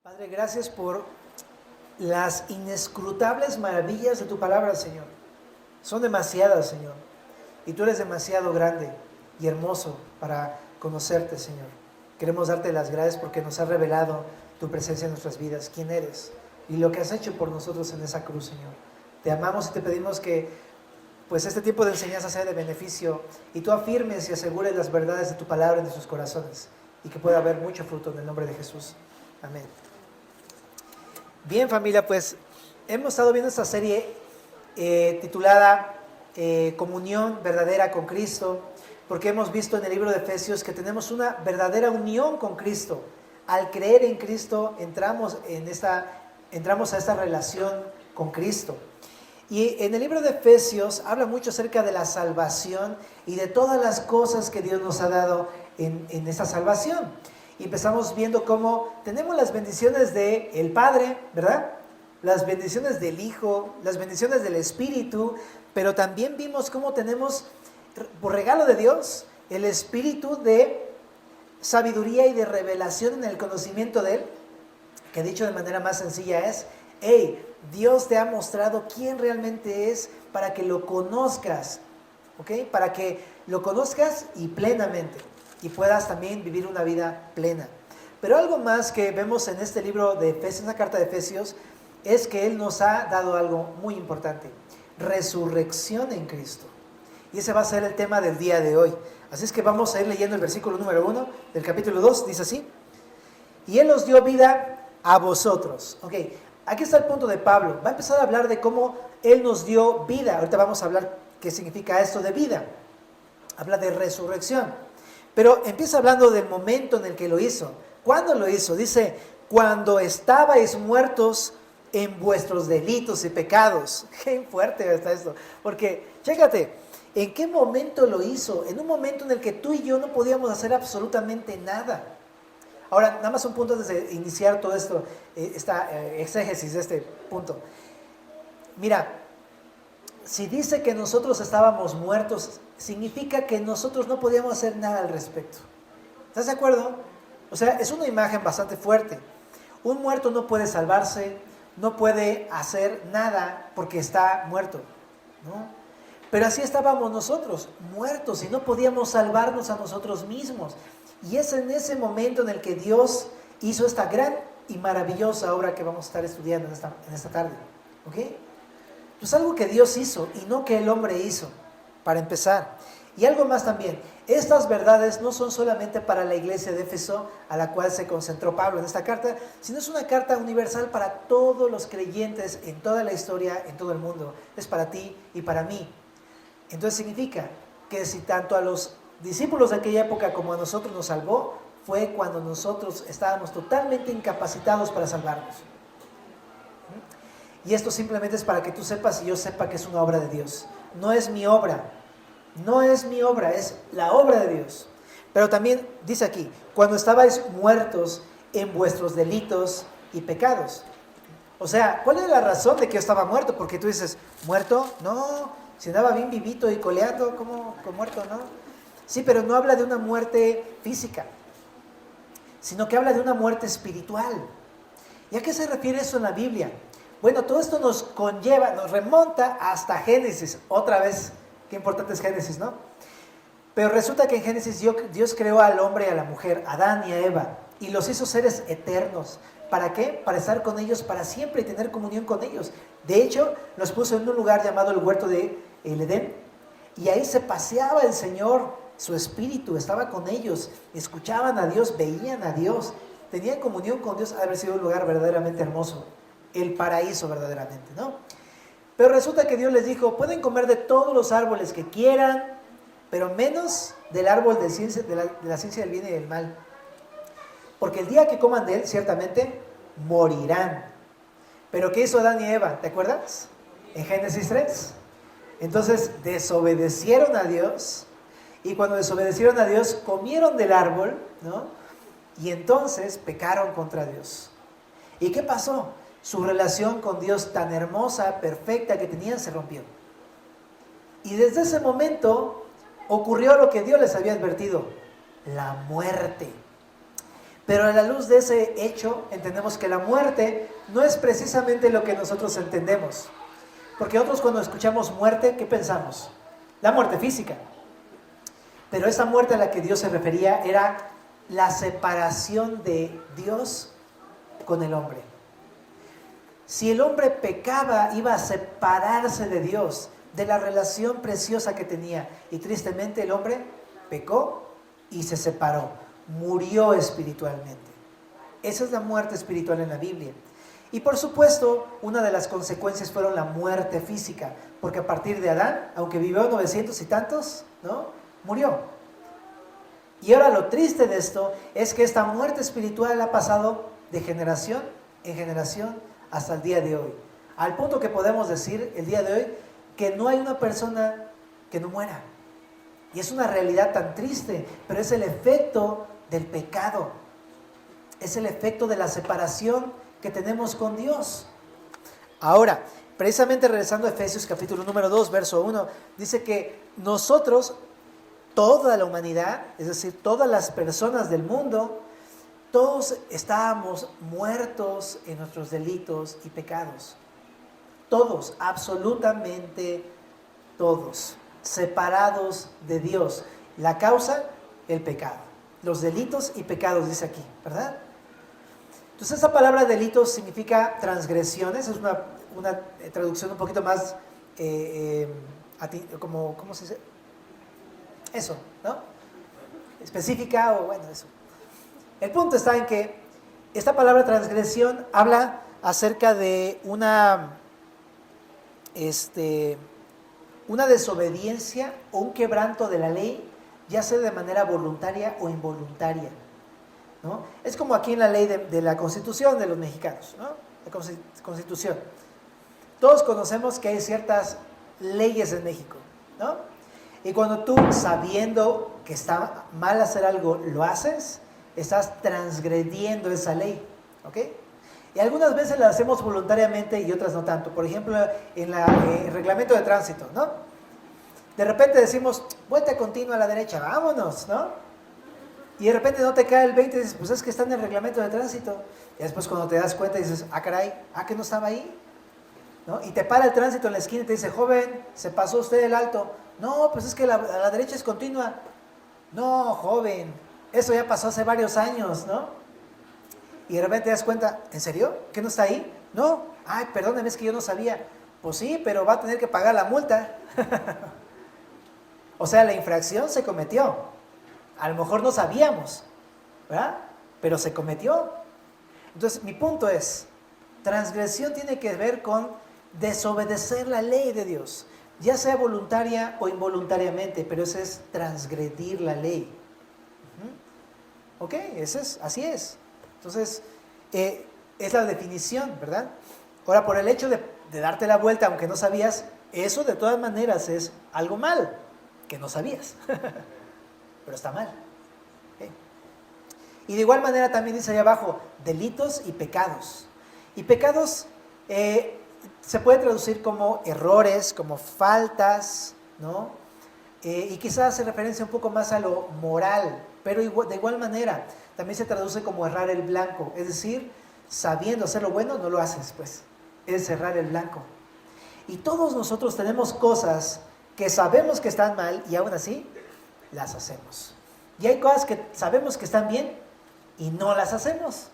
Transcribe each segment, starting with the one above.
Padre, gracias por las inescrutables maravillas de tu palabra, Señor. Son demasiadas, Señor. Y tú eres demasiado grande y hermoso para conocerte, Señor. Queremos darte las gracias porque nos has revelado tu presencia en nuestras vidas, quién eres y lo que has hecho por nosotros en esa cruz, Señor. Te amamos y te pedimos que pues este tiempo de enseñanza sea de beneficio y tú afirmes y asegures las verdades de tu palabra en nuestros corazones y que pueda haber mucho fruto en el nombre de Jesús. Amén. Bien, familia, pues hemos estado viendo esta serie titulada Comunión verdadera con Cristo, porque hemos visto en el libro de Efesios que tenemos una verdadera unión con Cristo. Al creer en Cristo entramos a esta relación con Cristo. Y en el libro de Efesios habla mucho acerca de la salvación y de todas las cosas que Dios nos ha dado en esa salvación. Y empezamos viendo cómo tenemos las bendiciones del Padre, ¿verdad? Las bendiciones del Hijo, las bendiciones del Espíritu, pero también vimos cómo tenemos, por regalo de Dios, el espíritu de sabiduría y de revelación en el conocimiento de Él, que dicho de manera más sencilla es, hey, Dios te ha mostrado quién realmente es para que lo conozcas, ¿ok? Para que lo conozcas y plenamente, y puedas también vivir una vida plena. Pero algo más que vemos en este libro de Efesios, en la carta de Efesios, es que Él nos ha dado algo muy importante, resurrección en Cristo. Y ese va a ser el tema del día de hoy. Así es que vamos a ir leyendo el versículo número 1 del capítulo 2, dice así. Y Él os dio vida a vosotros. Ok, aquí está el punto de Pablo. Va a empezar a hablar de cómo Él nos dio vida. Ahorita vamos a hablar qué significa esto de vida. Habla de resurrección. Pero empieza hablando del momento en el que lo hizo. ¿Cuándo lo hizo? Dice, cuando estabais muertos en vuestros delitos y pecados. Qué fuerte está esto. Porque, chécate, ¿en qué momento lo hizo? En un momento en el que tú y yo no podíamos hacer absolutamente nada. Ahora, nada más un punto antes de iniciar todo esto, esta exégesis de este punto. Mira, si dice que nosotros estábamos muertos, significa que nosotros no podíamos hacer nada al respecto. ¿Estás de acuerdo? O sea, es una imagen bastante fuerte. Un muerto no puede salvarse, no puede hacer nada porque está muerto, ¿no? Pero así estábamos nosotros, muertos, y no podíamos salvarnos a nosotros mismos. Y es en ese momento en el que Dios hizo esta gran y maravillosa obra que vamos a estar estudiando en esta tarde. ¿Ok? Pues algo que Dios hizo y no que el hombre hizo, para empezar. Y algo más también, estas verdades no son solamente para la iglesia de Éfeso, a la cual se concentró Pablo en esta carta, sino es una carta universal para todos los creyentes en toda la historia, en todo el mundo. Es para ti y para mí. Entonces significa que si tanto a los discípulos de aquella época como a nosotros nos salvó, fue cuando nosotros estábamos totalmente incapacitados para salvarnos. Y esto simplemente es para que tú sepas y yo sepa que es una obra de Dios. No es mi obra, no es mi obra, es la obra de Dios. Pero también dice aquí, cuando estabais muertos en vuestros delitos y pecados. O sea, ¿cuál es la razón de que yo estaba muerto? Porque tú dices, ¿muerto? No, si andaba bien vivito y coleando, ¿cómo con muerto? No. Sí, pero no habla de una muerte física, sino que habla de una muerte espiritual. ¿Y a qué se refiere eso en la Biblia? Bueno, todo esto nos conlleva, nos remonta hasta Génesis. Otra vez, qué importante es Génesis, ¿no? Pero resulta que en Génesis Dios creó al hombre y a la mujer, a Adán y a Eva, y los hizo seres eternos. ¿Para qué? Para estar con ellos para siempre y tener comunión con ellos. De hecho, los puso en un lugar llamado el huerto de el Edén, y ahí se paseaba el Señor, su espíritu estaba con ellos, escuchaban a Dios, veían a Dios, tenían comunión con Dios. Ha de haber sido un lugar verdaderamente hermoso. El paraíso verdaderamente, ¿no? Pero resulta que Dios les dijo, pueden comer de todos los árboles que quieran, pero menos del árbol de la ciencia del bien y del mal. Porque el día que coman de él, ciertamente, morirán. ¿Pero qué hizo Adán y Eva? ¿Te acuerdas? En Génesis 3. Entonces, desobedecieron a Dios, y cuando desobedecieron a Dios, comieron del árbol, ¿no? Y entonces pecaron contra Dios. ¿Y qué pasó? Su relación con Dios tan hermosa, perfecta que tenían, se rompió. Y desde ese momento ocurrió lo que Dios les había advertido, la muerte. Pero a la luz de ese hecho entendemos que la muerte no es precisamente lo que nosotros entendemos. Porque nosotros cuando escuchamos muerte, ¿qué pensamos? La muerte física. Pero esa muerte a la que Dios se refería era la separación de Dios con el hombre. Si el hombre pecaba, iba a separarse de Dios, de la relación preciosa que tenía. Y tristemente el hombre pecó y se separó, murió espiritualmente. Esa es la muerte espiritual en la Biblia. Y por supuesto, una de las consecuencias fueron la muerte física, porque a partir de Adán, aunque vivió 900 y tantos, ¿no?, murió. Y ahora lo triste de esto es que esta muerte espiritual ha pasado de generación en generación hasta el día de hoy. Al punto que podemos decir el día de hoy que no hay una persona que no muera. Y es una realidad tan triste, pero es el efecto del pecado. Es el efecto de la separación que tenemos con Dios. Ahora, precisamente regresando a Efesios capítulo número 2, verso 1, dice que nosotros, toda la humanidad, es decir, todas las personas del mundo, todos estábamos muertos en nuestros delitos y pecados. Todos, absolutamente todos, separados de Dios. La causa, el pecado. Los delitos y pecados, dice aquí, ¿verdad? Entonces, esa palabra delitos significa transgresiones. Es una traducción un poquito más, ¿cómo se dice? Eso, ¿no? Específica o bueno, eso. El punto está en que esta palabra transgresión habla acerca de una desobediencia o un quebranto de la ley, ya sea de manera voluntaria o involuntaria, ¿no? Es como aquí en la ley de la Constitución de los mexicanos, ¿no? La Constitución. Todos conocemos que hay ciertas leyes en México, ¿no? Y cuando tú, sabiendo que está mal hacer algo, lo haces, estás transgrediendo esa ley, ¿ok? Y algunas veces la hacemos voluntariamente y otras no tanto. Por ejemplo, en el reglamento de tránsito, ¿no? De repente decimos, vuelta continua a la derecha, vámonos, ¿no? Y de repente no te cae el 20 y dices, pues es que está en el reglamento de tránsito. Y después cuando te das cuenta dices, ah, caray, que no estaba ahí, ¿no? Y te para el tránsito en la esquina y te dice, joven, se pasó usted el alto. No, pues es que a la derecha es continua. No, joven, eso ya pasó hace varios años, ¿no? Y de repente te das cuenta, ¿en serio? ¿Que no está ahí? No, ay, perdóneme, es que yo no sabía. Pues sí, pero va a tener que pagar la multa. O sea, la infracción se cometió. A lo mejor no sabíamos, ¿verdad? Pero se cometió. Entonces, mi punto es, transgresión tiene que ver con desobedecer la ley de Dios, ya sea voluntaria o involuntariamente, pero eso es transgredir la ley. ¿Ok? Así es. Entonces, es la definición, ¿verdad? Ahora, por el hecho de darte la vuelta, aunque no sabías, eso de todas maneras es algo mal, que no sabías. Pero está mal. ¿Okay? Y de igual manera también dice ahí abajo, delitos y pecados. Y pecados se puede traducir como errores, como faltas, ¿no? Y quizás hace referencia un poco más a lo moral, pero de igual manera también se traduce como errar el blanco, es decir, sabiendo hacer lo bueno, no lo haces, pues, es errar el blanco. Y todos nosotros tenemos cosas que sabemos que están mal y aún así las hacemos. Y hay cosas que sabemos que están bien y no las hacemos.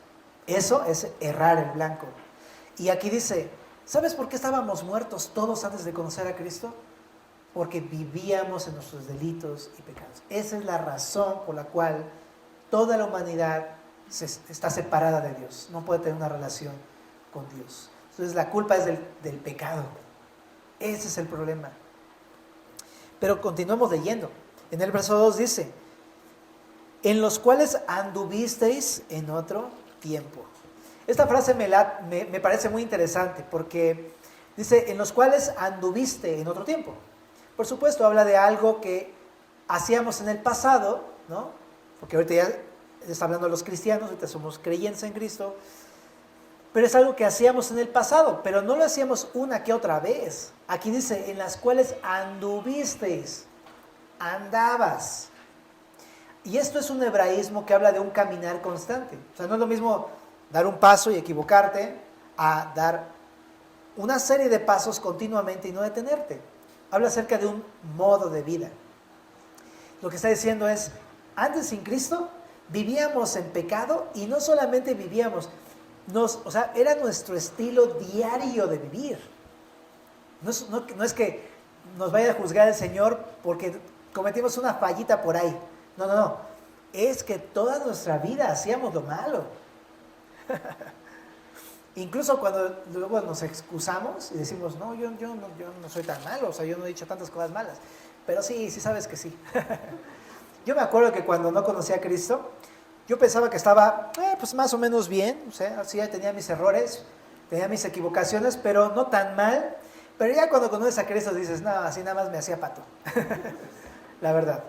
Eso es errar el blanco. Y aquí dice, ¿sabes por qué estábamos muertos todos antes de conocer a Cristo? Porque vivíamos en nuestros delitos y pecados. Esa es la razón por la cual toda la humanidad está separada de Dios. No puede tener una relación con Dios. Entonces la culpa es del pecado. Ese es el problema. Pero continuamos leyendo. En el verso 2 dice, en los cuales anduvisteis en otro tiempo. Esta frase me parece muy interesante porque dice, en los cuales anduviste en otro tiempo. Por supuesto, habla de algo que hacíamos en el pasado, ¿no? Porque ahorita ya está hablando de los cristianos, ahorita somos creyentes en Cristo, pero es algo que hacíamos en el pasado, pero no lo hacíamos una que otra vez. Aquí dice, en las cuales anduvisteis, andabas. Y esto es un hebraísmo que habla de un caminar constante. O sea, no es lo mismo dar un paso y equivocarte a dar una serie de pasos continuamente y no detenerte. Habla acerca de un modo de vida. Lo que está diciendo es, antes sin Cristo vivíamos en pecado y no solamente vivíamos, o sea, era nuestro estilo diario de vivir. No es que nos vaya a juzgar el Señor porque cometimos una fallita por ahí. No. Es que toda nuestra vida hacíamos lo malo. Incluso cuando luego nos excusamos y decimos, no, yo no soy tan malo, o sea, yo no he dicho tantas cosas malas. Pero sí sabes que sí. Yo me acuerdo que cuando no conocía a Cristo, yo pensaba que estaba, pues más o menos bien, o sea, sí, tenía mis errores, tenía mis equivocaciones, pero no tan mal. Pero ya cuando conoces a Cristo dices, no, así nada más me hacía pato. La verdad.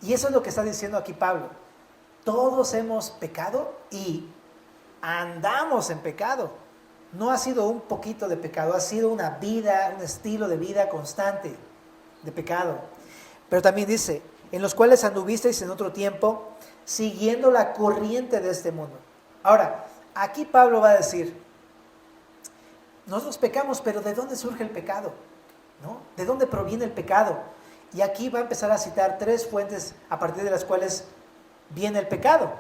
Y eso es lo que está diciendo aquí Pablo. Todos hemos pecado y andamos en pecado. No ha sido un poquito de pecado, ha sido una vida, un estilo de vida constante de pecado. Pero también dice, en los cuales anduvisteis en otro tiempo, siguiendo la corriente de este mundo. Ahora, aquí Pablo va a decir, nosotros pecamos, pero ¿de dónde surge el pecado? ¿No? ¿De dónde proviene el pecado? Y aquí va a empezar a citar 3 fuentes a partir de las cuales viene el pecado,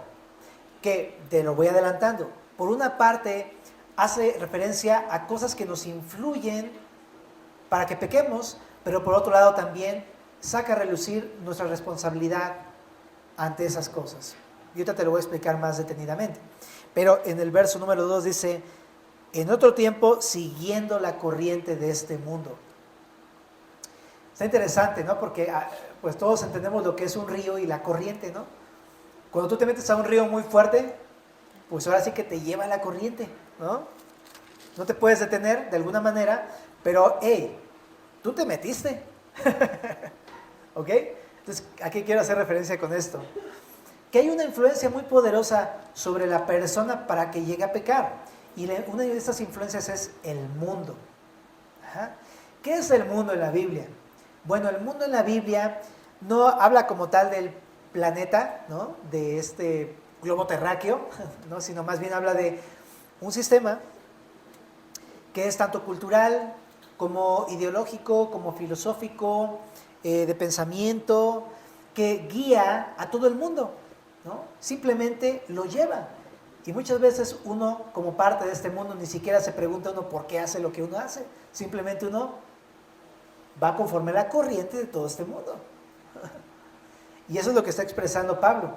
que te lo voy adelantando. Por una parte, hace referencia a cosas que nos influyen para que pequemos, pero por otro lado también saca a relucir nuestra responsabilidad ante esas cosas. Y ahorita te lo voy a explicar más detenidamente. Pero en el verso número 2 dice, en otro tiempo siguiendo la corriente de este mundo. Está interesante, ¿no? Porque pues todos entendemos lo que es un río y la corriente, ¿no? Cuando tú te metes a un río muy fuerte, pues ahora sí que te lleva la corriente, ¿no? No te puedes detener de alguna manera, pero hey, tú te metiste. ¿Ok? Entonces, ¿a qué quiero hacer referencia con esto? Que hay una influencia muy poderosa sobre la persona para que llegue a pecar. Y una de estas influencias es el mundo. Ajá. ¿Qué es el mundo en la Biblia? Bueno, el mundo en la Biblia no habla como tal del planeta, ¿no? De este globo terráqueo, ¿no? Sino más bien habla de un sistema que es tanto cultural como ideológico, como filosófico, de pensamiento, que guía a todo el mundo, ¿no? Simplemente lo lleva. Y muchas veces uno, como parte de este mundo, ni siquiera se pregunta uno por qué hace lo que uno hace. Simplemente uno va conforme a la corriente de todo este mundo. Y eso es lo que está expresando Pablo.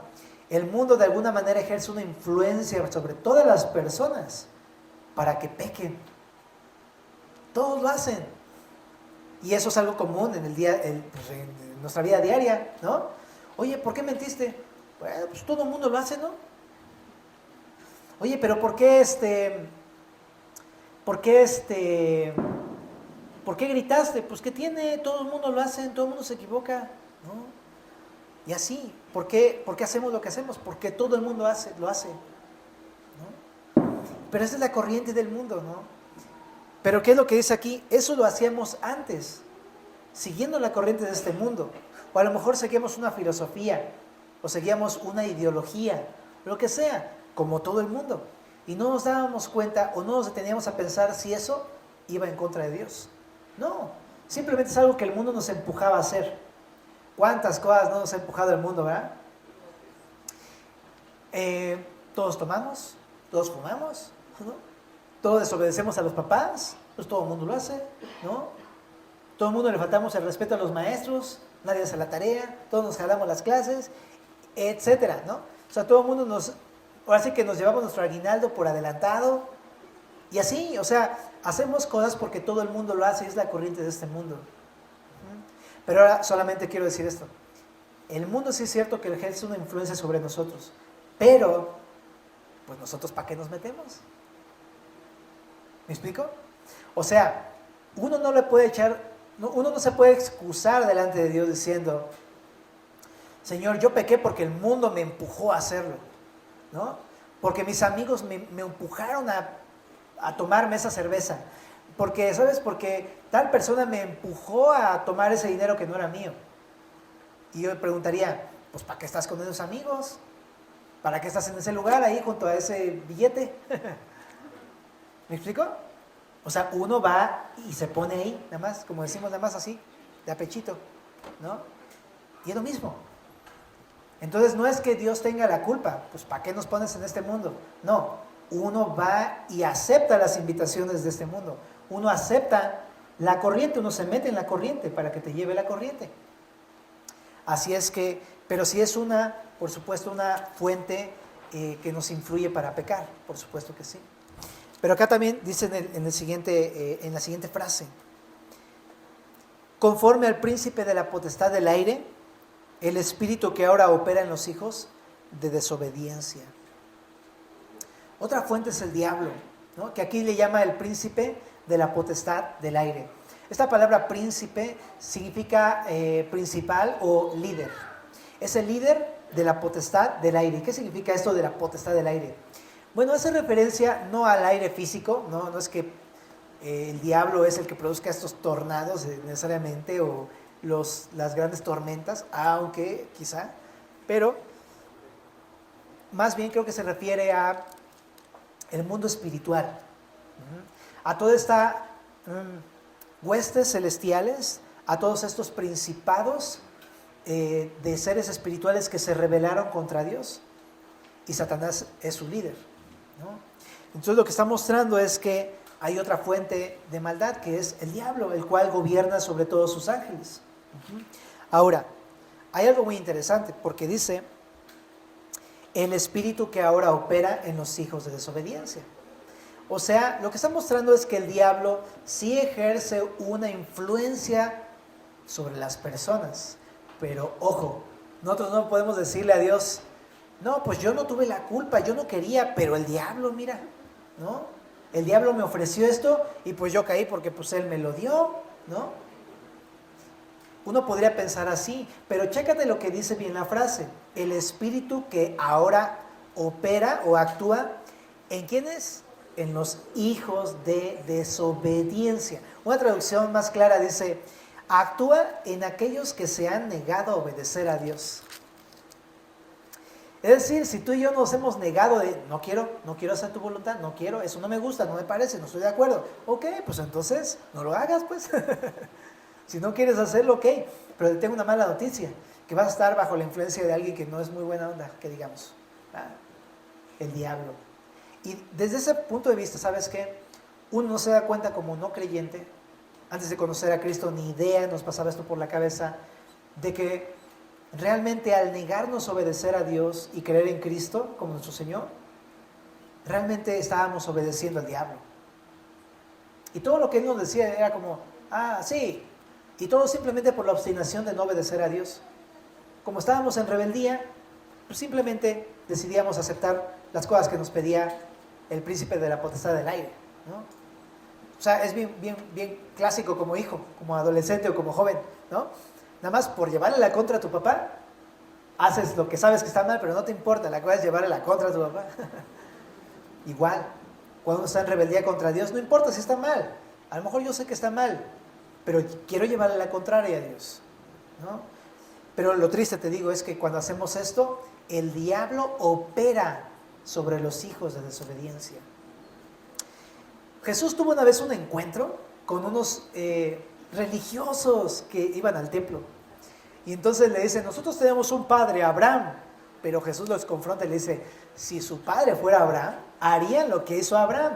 El mundo de alguna manera ejerce una influencia sobre todas las personas para que pequen. Todos lo hacen. Y eso es algo común en en nuestra vida diaria, ¿no? Oye, ¿por qué mentiste? Bueno, pues todo el mundo lo hace, ¿no? Oye, pero ¿por qué gritaste? Pues ¿qué tiene? Todo el mundo lo hace, todo el mundo se equivoca, ¿no? Y así, ¿por qué hacemos lo que hacemos? Porque todo el mundo lo hace, ¿no? Pero esa es la corriente del mundo, ¿no? Pero ¿qué es lo que dice aquí? Eso lo hacíamos antes, siguiendo la corriente de este mundo. O a lo mejor seguíamos una filosofía, o seguíamos una ideología, lo que sea, como todo el mundo. Y no nos dábamos cuenta o no nos deteníamos a pensar si eso iba en contra de Dios. No, simplemente es algo que el mundo nos empujaba a hacer. ¿Cuántas cosas no nos ha empujado el mundo, verdad? Todos tomamos, todos fumamos, ¿no? Todos desobedecemos a los papás, pues todo el mundo lo hace, ¿no? Todo el mundo le faltamos el respeto a los maestros, nadie hace la tarea, todos nos jalamos las clases, etcétera, ¿no? O sea, todo el mundo ahora sí que nos llevamos nuestro aguinaldo por adelantado, y así, o sea, hacemos cosas porque todo el mundo lo hace, es la corriente de este mundo. Pero ahora solamente quiero decir esto. El mundo sí es cierto que ejerce una influencia sobre nosotros, pero, pues nosotros ¿para qué nos metemos? ¿Me explico? O sea, uno no se puede excusar delante de Dios diciendo, Señor, yo pequé porque el mundo me empujó a hacerlo, ¿no? Porque mis amigos me empujaron a tomarme esa cerveza. Porque, ¿sabes? Porque tal persona me empujó a tomar ese dinero que no era mío. Y yo me preguntaría, pues ¿para qué estás con esos amigos? ¿Para qué estás en ese lugar ahí junto a ese billete? ¿Me explico? O sea, uno va y se pone ahí, nada más, como decimos, nada más así, de a pechito, ¿no? Y es lo mismo. Entonces no es que Dios tenga la culpa, pues ¿para qué nos pones en este mundo? No, uno va y acepta las invitaciones de este mundo. Uno acepta la corriente, uno se mete en la corriente para que te lleve la corriente. Así es que, pero si es una, por supuesto, una fuente que nos influye para pecar, por supuesto que sí. Pero acá también dice en la siguiente frase, conforme al príncipe de la potestad del aire, el espíritu que ahora opera en los hijos de desobediencia. Otra fuente es el diablo, ¿no? Que aquí le llama el príncipe de la potestad del aire. Esta palabra príncipe significa principal o líder. Es el líder de la potestad del aire. ¿Qué significa esto de la potestad del aire? Bueno, hace referencia no al aire físico, no es que el diablo es el que produzca estos tornados necesariamente o las grandes tormentas, aunque quizá, pero más bien creo que se refiere a el mundo espiritual, a toda esta huestes celestiales, a todos estos principados de seres espirituales que se rebelaron contra Dios, y Satanás es su líder, ¿no? Entonces lo que está mostrando es que hay otra fuente de maldad, que es el diablo, el cual gobierna sobre todos sus ángeles. Ahora, hay algo muy interesante, porque dice, el espíritu que ahora opera en los hijos de desobediencia. O sea, lo que está mostrando es que el diablo sí ejerce una influencia sobre las personas. Pero ojo, nosotros no podemos decirle a Dios, no, pues yo no tuve la culpa, yo no quería, pero el diablo, mira, ¿no? El diablo me ofreció esto y pues yo caí porque pues él me lo dio, ¿no? Uno podría pensar así, pero chécate lo que dice bien la frase. El espíritu que ahora opera o actúa, ¿en quiénes? En los hijos de desobediencia. Una traducción más clara dice, actúa en aquellos que se han negado a obedecer a Dios. Es decir, si tú y yo nos hemos negado de, no quiero hacer tu voluntad, no quiero, eso no me gusta, no me parece, no estoy de acuerdo. Ok, pues entonces no lo hagas, pues. Si no quieres hacerlo, ok. Pero te tengo una mala noticia, que vas a estar bajo la influencia de alguien que no es muy buena onda, que digamos, el diablo. Y desde ese punto de vista, ¿sabes qué? Uno no se da cuenta como no creyente, antes de conocer a Cristo, ni idea nos pasaba esto por la cabeza, de que realmente al negarnos a obedecer a Dios y creer en Cristo como nuestro Señor, realmente estábamos obedeciendo al diablo. Y todo lo que Él nos decía era como, sí, y todo simplemente por la obstinación de no obedecer a Dios. Como estábamos en rebeldía, pues simplemente decidíamos aceptar las cosas que nos pedía el príncipe de la potestad del aire, ¿no? O sea, es bien clásico como hijo, como adolescente o como joven, ¿no? Nada más por llevarle la contra a tu papá, haces lo que sabes que está mal, pero no te importa, la cosa es llevarle la contra a tu papá. Igual, cuando uno está en rebeldía contra Dios, no importa si está mal. A lo mejor yo sé que está mal, pero quiero llevarle la contraria a Dios, ¿no? Pero lo triste, te digo, es que cuando hacemos esto, el diablo opera sobre los hijos de desobediencia. Jesús tuvo una vez un encuentro con unos religiosos que iban al templo. Y entonces le dice, nosotros tenemos un padre, Abraham. Pero Jesús los confronta y le dice, si su padre fuera Abraham, harían lo que hizo Abraham.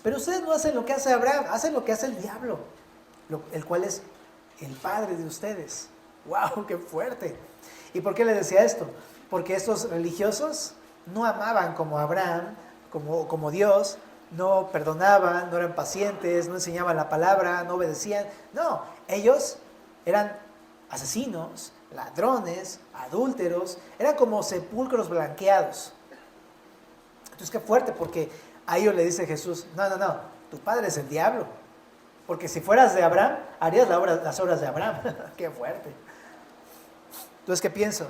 Pero ustedes no hacen lo que hace Abraham, hacen lo que hace el diablo, el cual es el padre de ustedes. ¡Wow! ¡Qué fuerte! ¿Y por qué le decía esto? Porque estos religiosos no amaban como Abraham, como Dios, no perdonaban, no eran pacientes, no enseñaban la palabra, no obedecían. No, ellos eran asesinos, ladrones, adúlteros, eran como sepulcros blanqueados. Entonces qué fuerte, porque a ellos le dice Jesús, no, tu padre es el diablo, porque si fueras de Abraham, harías las obras de Abraham. Qué fuerte. Entonces, ¿qué pienso?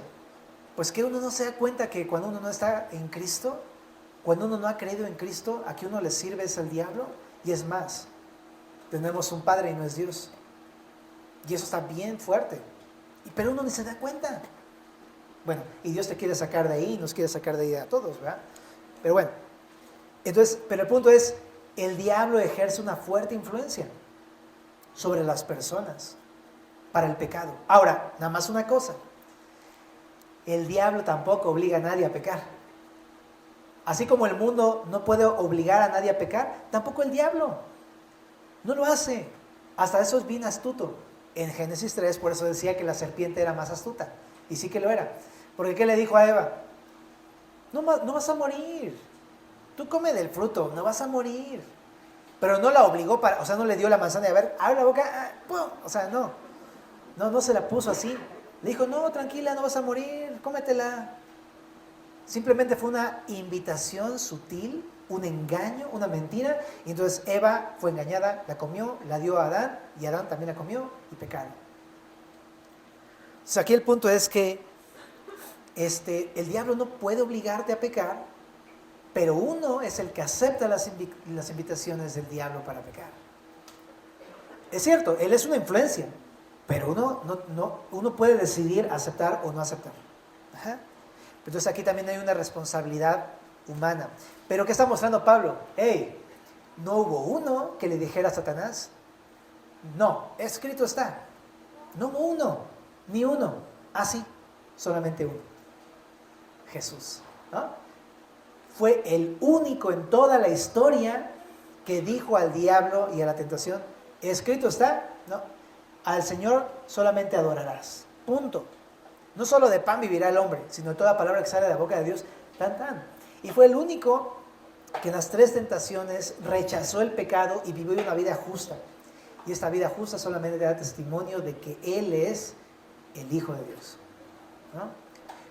Pues que uno no se da cuenta que cuando uno no está en Cristo, cuando uno no ha creído en Cristo, a que uno le sirve es el diablo. Y es más, tenemos un Padre y no es Dios. Y eso está bien fuerte. Pero uno ni se da cuenta. Bueno, y Dios te quiere sacar de ahí, nos quiere sacar de ahí a todos, ¿verdad? Pero bueno, entonces, pero el punto es, el diablo ejerce una fuerte influencia sobre las personas para el pecado. Ahora, nada más una cosa, el diablo tampoco obliga a nadie a pecar. Así como el mundo no puede obligar a nadie a pecar, tampoco el diablo. No lo hace. Hasta eso es bien astuto. En Génesis 3, por eso decía que la serpiente era más astuta. Y sí que lo era. Porque ¿qué le dijo a Eva? No vas a morir. Tú come del fruto, no vas a morir. Pero no la obligó, o sea, no le dio la manzana y a ver, abre la boca, ¡pum! O sea, no se la puso así. Le dijo, no, tranquila, no vas a morir, cómetela. Simplemente fue una invitación sutil, un engaño, una mentira. Y entonces Eva fue engañada, la comió, la dio a Adán, y Adán también la comió y pecaron. O sea, aquí el punto es que el diablo no puede obligarte a pecar, pero uno es el que acepta las invitaciones del diablo para pecar. Es cierto, él es una influencia, pero uno puede decidir aceptar o no aceptar. Ajá. Entonces aquí también hay una responsabilidad humana. Pero ¿qué está mostrando Pablo? Hey, no hubo uno que le dijera a Satanás, no, escrito está. No hubo uno, ni uno. Así, solamente uno. Jesús, ¿no? Fue el único en toda la historia que dijo al diablo y a la tentación, escrito está, no, al Señor solamente adorarás. Punto. No solo de pan vivirá el hombre, sino de toda palabra que sale de la boca de Dios, tan. Y fue el único que en las 3 tentaciones rechazó el pecado y vivió una vida justa. Y esta vida justa solamente da testimonio de que Él es el Hijo de Dios, ¿no?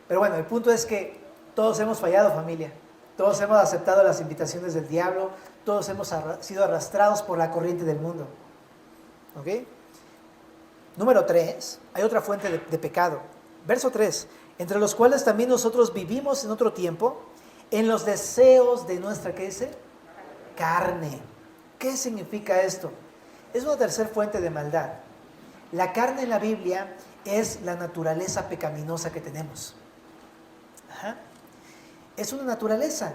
Pero bueno, el punto es que todos hemos fallado, familia. Todos hemos aceptado las invitaciones del diablo. Todos hemos sido arrastrados por la corriente del mundo. ¿Ok? Número 3, hay otra fuente de pecado. Verso 3, entre los cuales también nosotros vivimos en otro tiempo, en los deseos de nuestra, ¿qué dice? Carne. ¿Qué significa esto? Es una tercera fuente de maldad. La carne en la Biblia es la naturaleza pecaminosa que tenemos. Ajá. Es una naturaleza.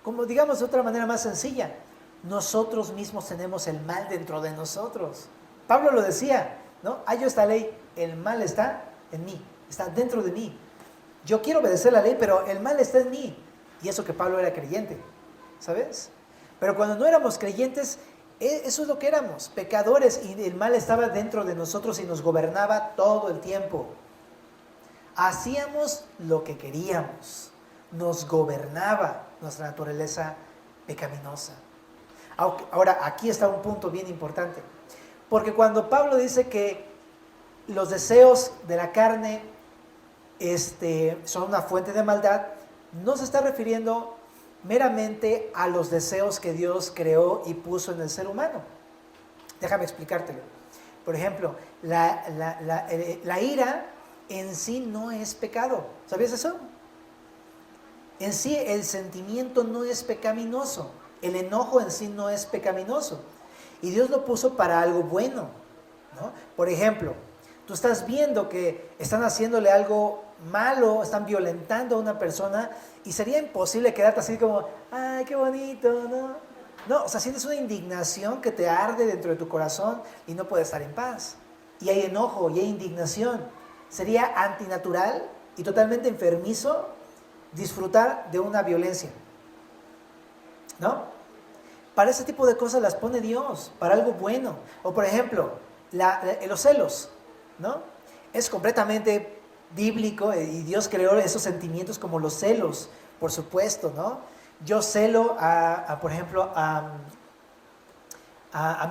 Como digamos de otra manera más sencilla, nosotros mismos tenemos el mal dentro de nosotros. Pablo lo decía, ¿no? Hallo esta ley, el mal está en mí, está dentro de mí. Yo quiero obedecer la ley, pero el mal está en mí. Y eso que Pablo era creyente, ¿sabes? Pero cuando no éramos creyentes, eso es lo que éramos, pecadores, y el mal estaba dentro de nosotros y nos gobernaba todo el tiempo. Hacíamos lo que queríamos, nos gobernaba nuestra naturaleza pecaminosa. Ahora, aquí está un punto bien importante, porque cuando Pablo dice que los deseos de la carne son una fuente de maldad, no se está refiriendo meramente a los deseos que Dios creó y puso en el ser humano. Déjame explicártelo. Por ejemplo, la ira en sí no es pecado. ¿Sabías eso? En sí el sentimiento no es pecaminoso. El enojo en sí no es pecaminoso. Y Dios lo puso para algo bueno, ¿no? Por ejemplo, tú estás viendo que están haciéndole algo malo, están violentando a una persona y sería imposible quedarte así como, ay, qué bonito, ¿no? No, o sea, sientes una indignación que te arde dentro de tu corazón y no puedes estar en paz. Y hay enojo y hay indignación. Sería antinatural y totalmente enfermizo disfrutar de una violencia, ¿no? Para ese tipo de cosas las pone Dios, para algo bueno. O por ejemplo, los celos, ¿no? Es completamente bíblico y Dios creó esos sentimientos como los celos, por supuesto, ¿no? Yo celo por ejemplo, a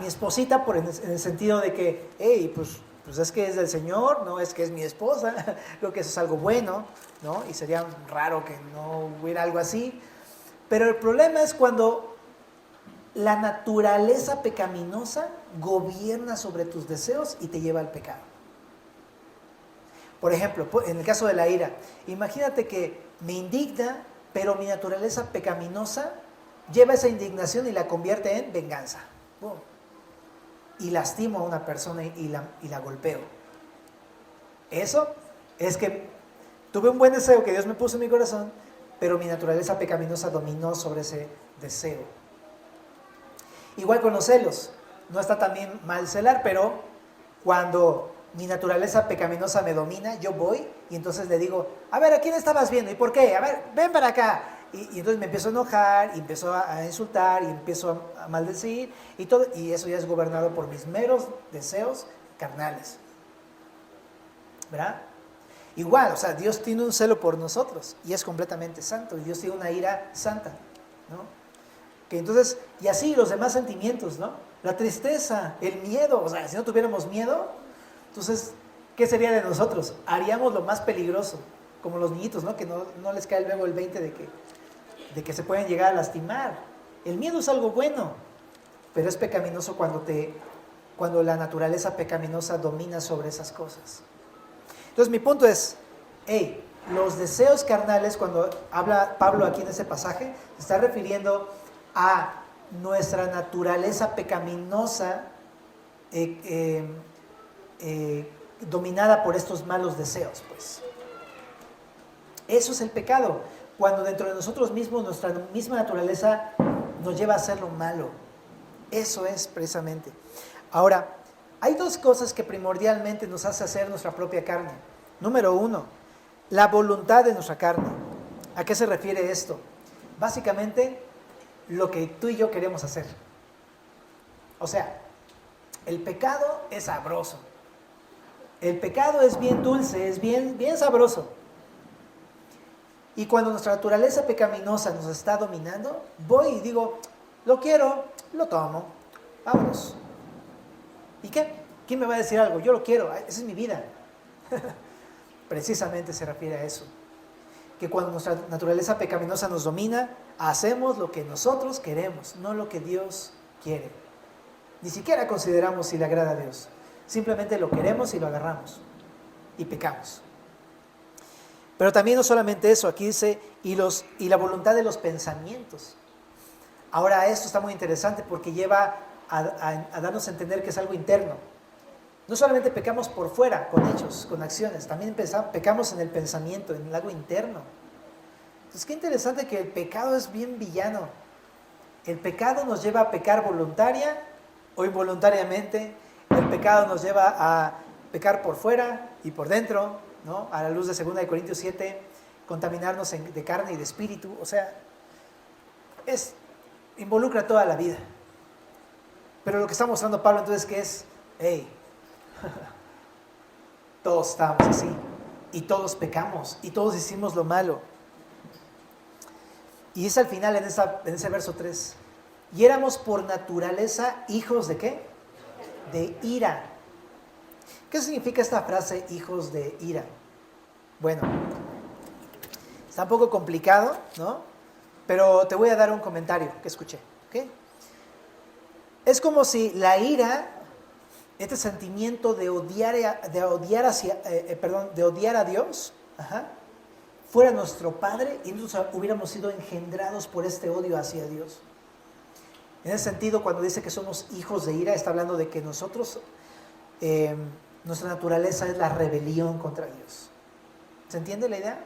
mi esposita en el sentido de que, hey, pues es que es del Señor, no es que es mi esposa. Creo que eso es algo bueno, ¿no? Y sería raro que no hubiera algo así. Pero el problema es cuando la naturaleza pecaminosa gobierna sobre tus deseos y te lleva al pecado. Por ejemplo, en el caso de la ira, imagínate que me indigna, pero mi naturaleza pecaminosa lleva esa indignación y la convierte en venganza. ¡Bum! Y lastimo a una persona y la golpeo. Eso es que Tuve un buen deseo que Dios me puso en mi corazón, pero mi naturaleza pecaminosa dominó sobre ese deseo. Igual con los celos. No está también mal celar, pero cuando mi naturaleza pecaminosa me domina, yo voy y entonces le digo, a ver, ¿a quién estabas viendo? ¿Y por qué? A ver, ven para acá. Y entonces me empiezo a enojar, y empiezo a insultar, y empiezo a maldecir, y todo, y eso ya es gobernado por mis meros deseos carnales. ¿Verdad? Igual, o sea, Dios tiene un celo por nosotros, y es completamente santo, y Dios tiene una ira santa, ¿no? Que entonces, y así los demás sentimientos, ¿no? La tristeza, el miedo, o sea, si no tuviéramos miedo, entonces, ¿qué sería de nosotros? Haríamos lo más peligroso, como los niñitos, ¿no? Que no les cae luego el 20 de que se pueden llegar a lastimar. El miedo es algo bueno, pero es pecaminoso cuando la naturaleza pecaminosa domina sobre esas cosas. Entonces mi punto es, los deseos carnales, cuando habla Pablo aquí en ese pasaje, se está refiriendo a nuestra naturaleza pecaminosa dominada por estos malos deseos, pues. Eso es el pecado, cuando dentro de nosotros mismos nuestra misma naturaleza nos lleva a hacer lo malo. Eso es precisamente. Ahora, hay dos cosas que primordialmente nos hace hacer nuestra propia carne. Número 1, la voluntad de nuestra carne. ¿A qué se refiere esto? Básicamente, lo que tú y yo queremos hacer. O sea, el pecado es sabroso. El pecado es bien dulce, es bien sabroso. Y cuando nuestra naturaleza pecaminosa nos está dominando, voy y digo, lo quiero, lo tomo, vámonos. ¿Y qué? ¿Quién me va a decir algo? Yo lo quiero, esa es mi vida. Precisamente se refiere a eso. Que cuando nuestra naturaleza pecaminosa nos domina, hacemos lo que nosotros queremos, no lo que Dios quiere. Ni siquiera consideramos si le agrada a Dios. Simplemente lo queremos y lo agarramos. Y pecamos. Pero también no solamente eso, aquí dice, y la voluntad de los pensamientos. Ahora esto está muy interesante porque lleva a darnos a entender que es algo interno. No solamente pecamos por fuera, con hechos, con acciones, también pecamos en el pensamiento, en algo interno. Entonces, qué interesante que el pecado es bien villano. El pecado nos lleva a pecar voluntaria o involuntariamente. El pecado nos lleva a pecar por fuera y por dentro, ¿no? A la luz de 2 Corintios 7, contaminarnos de carne y de espíritu. O sea, involucra toda la vida. Pero lo que está mostrando Pablo entonces que es, todos estábamos así, y todos pecamos, y todos hicimos lo malo. Y es al final en ese verso 3, y éramos por naturaleza hijos de ¿qué? De ira. ¿Qué significa esta frase, hijos de ira? Bueno, está un poco complicado, ¿no? Pero te voy a dar un comentario que escuché, ¿ok? Es como si la ira, este sentimiento de odiar a Dios, fuera nuestro Padre y nosotros hubiéramos sido engendrados por este odio hacia Dios. En ese sentido, cuando dice que somos hijos de ira, está hablando de que nosotros, nuestra naturaleza es la rebelión contra Dios. ¿Se entiende la idea?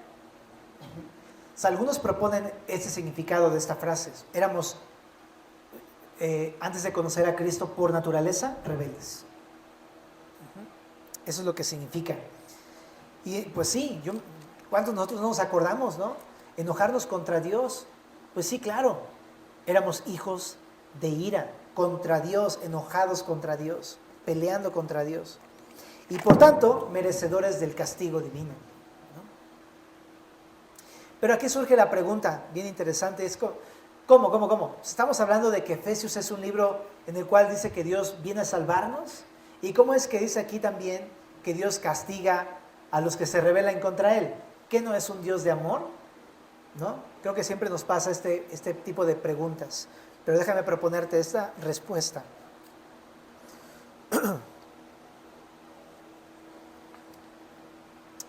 O sea, algunos proponen este significado de esta frase. Éramos, antes de conocer a Cristo, por naturaleza, rebeldes. Eso es lo que significa. Y pues sí, ¿cuántos de nosotros no nos acordamos, no? Enojarnos contra Dios. Pues sí, claro, éramos hijos de ira, contra Dios, enojados contra Dios, peleando contra Dios. Y por tanto, merecedores del castigo divino, ¿no? Pero aquí surge la pregunta, bien interesante, es ¿cómo? Estamos hablando de que Efesios es un libro en el cual dice que Dios viene a salvarnos. ¿Y cómo es que dice aquí también que Dios castiga a los que se rebelan contra Él? ¿Qué no es un Dios de amor? ¿No? Creo que siempre nos pasa este tipo de preguntas. Pero déjame proponerte esta respuesta.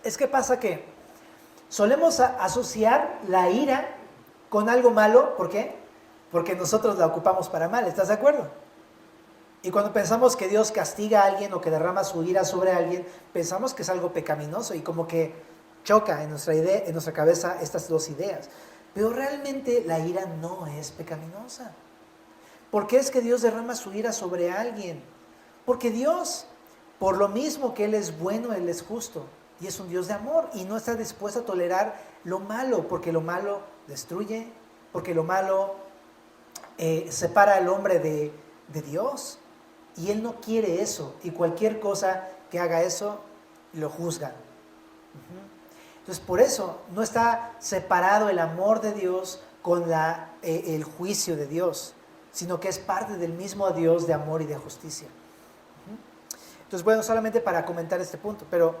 Es que pasa que solemos asociar la ira con algo malo. ¿Por qué? Porque nosotros la ocupamos para mal. ¿Estás de acuerdo? Y cuando pensamos que Dios castiga a alguien o que derrama su ira sobre alguien, pensamos que es algo pecaminoso y como que choca en nuestra idea, en nuestra cabeza estas dos ideas. Pero realmente la ira no es pecaminosa. ¿Por qué es que Dios derrama su ira sobre alguien? Porque Dios, por lo mismo que Él es bueno, Él es justo. Y es un Dios de amor y no está dispuesto a tolerar lo malo, porque lo malo destruye, porque lo malo separa al hombre de Dios. Y Él no quiere eso. Y cualquier cosa que haga eso, lo juzga. Entonces, por eso no está separado el amor de Dios con el juicio de Dios, sino que es parte del mismo Dios de amor y de justicia. Entonces, bueno, solamente para comentar este punto, pero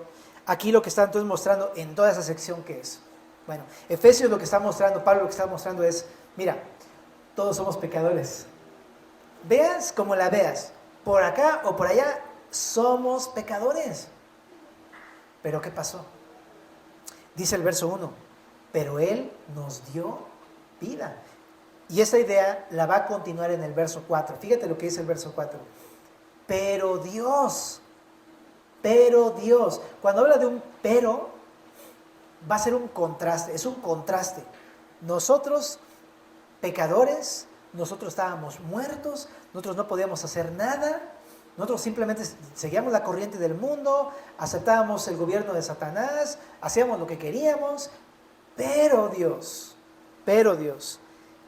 aquí lo que está entonces mostrando en toda esa sección, ¿qué es? Bueno, Efesios lo que está mostrando, Pablo lo que está mostrando es, mira, todos somos pecadores. Veas como la veas, por acá o por allá, somos pecadores. ¿Pero qué pasó? Dice el verso 1, pero Él nos dio vida. Y esta idea la va a continuar en el verso 4. Fíjate lo que dice el verso 4. Pero Dios. Cuando habla de un pero, va a ser un contraste, es un contraste. Nosotros, pecadores, nosotros estábamos muertos, nosotros no podíamos hacer nada, nosotros simplemente seguíamos la corriente del mundo, aceptábamos el gobierno de Satanás, hacíamos lo que queríamos, pero Dios,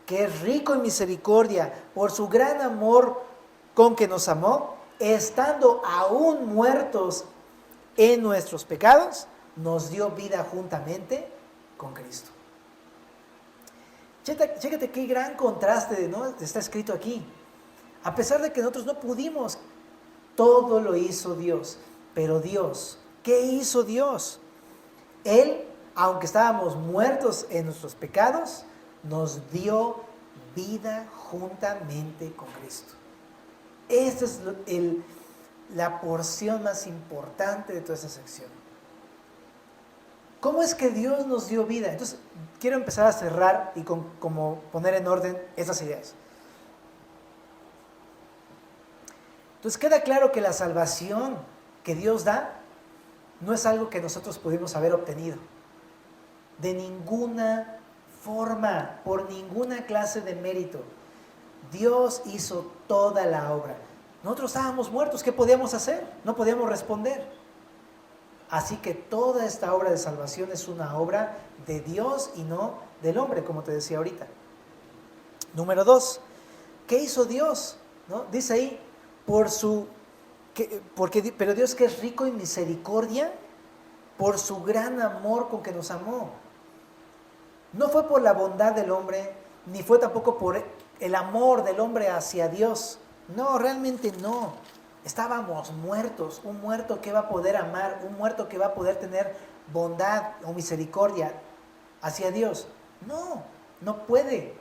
que es rico en misericordia, por su gran amor con que nos amó, estando aún muertos en nuestros pecados, nos dio vida juntamente con Cristo. Chécate qué gran contraste, ¿no? Está escrito aquí. A pesar de que nosotros no pudimos, todo lo hizo Dios. Pero Dios, ¿qué hizo Dios? Él, aunque estábamos muertos en nuestros pecados, nos dio vida juntamente con Cristo. Esta es la porción más importante de toda esta sección. ¿Cómo es que Dios nos dio vida? Entonces, quiero empezar a cerrar y como poner en orden estas ideas. Entonces, queda claro que la salvación que Dios da no es algo que nosotros pudimos haber obtenido. De ninguna forma, por ninguna clase de mérito. Dios hizo toda la obra. Nosotros estábamos muertos, ¿qué podíamos hacer? No podíamos responder. Así que toda esta obra de salvación es una obra de Dios y no del hombre, como te decía ahorita. Número 2, ¿qué hizo Dios? ¿No? Dice ahí, pero Dios, que es rico en misericordia, por su gran amor con que nos amó. No fue por la bondad del hombre, ni fue tampoco por el amor del hombre hacia Dios. No, realmente no. Estábamos muertos. Un muerto que va a poder amar, un muerto que va a poder tener bondad o misericordia hacia Dios. No, no puede.